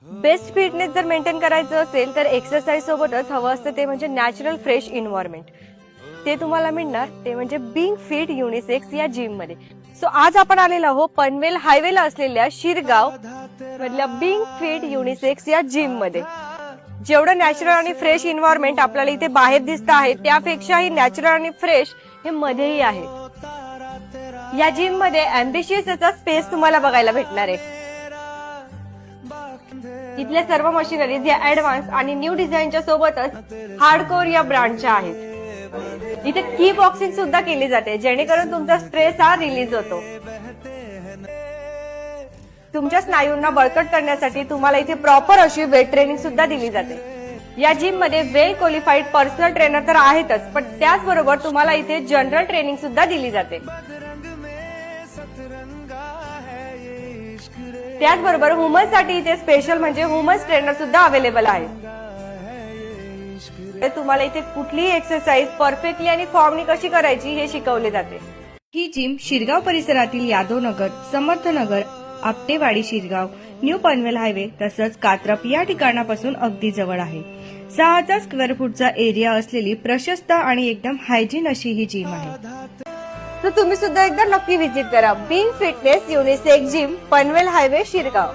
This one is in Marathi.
बेस्ट फिटनेस जर मेंटेन करायचं असेल तर एक्सरसाइज सोबतच हवं असतं ते म्हणजे नॅचरल फ्रेश इन्व्हायरमेंट. ते तुम्हाला मिळणार ते म्हणजे बिंग फिट युनिसेक्स या जिम मध्ये. सो आज आपण आलेलो आहोत पनवेल हायवेला असलेल्या शिरगाव मधल्या बिंग फिट युनिसेक्स या जिम मध्ये. जेवढं नॅचरल आणि फ्रेश इन्व्हायरमेंट आपल्याला इथे बाहेर दिसत आहे त्यापेक्षाही नॅचरल आणि फ्रेश हे मध्येही आहे. या जिम मध्ये अँबिशियस असा स्पेस तुम्हाला बघायला भेटणार आहे. इथल्या सर्व मशिनरीज या ऍडव्हान्स आणि न्यू डिझाईनच्या सोबतच हार्डकोर या ब्रँडच्या आहेत. इथे की बॉक्सिंग सुद्धा केली जाते जेणेकरून तुमचा स्ट्रेस हा रिलीज होतो. तुमच्या स्नायूंना बळकट करण्यासाठी तुम्हाला इथे प्रॉपर अशी वेट ट्रेनिंग सुद्धा दिली जाते. या जिम मध्ये वेल क्वालिफाईड पर्सनल ट्रेनर तर आहेतच पण त्याचबरोबर तुम्हाला इथे जनरल ट्रेनिंग सुद्धा दिली जाते. त्याचबरोबर वुमन्स साठी इथे स्पेशल म्हणजे वुमन्स ट्रेनर सुद्धा अवेलेबल आहे. तुम्हाला इथे कुठलीही एक्सरसाइज परफेक्टली आणि फॉर्मनी कशी करायची हे शिकवले जाते. ही जिम शिरगाव परिसरातील यादवनगर, समर्थनगर, आपटेवाडी शिरगाव, न्यू पनवेल हायवे तसंच कात्रप या ठिकाणापासून अगदी जवळ आहे. 6,000 स्क्वेअर फूटचा एरिया असलेली प्रशस्त आणि एकदम हायजीन अशी ही जिम आहे. तर तुम्ही सुद्धा एकदा नक्की व्हिजिट करा Bing fitness unisex gym, Panvel highway, Shirgaon.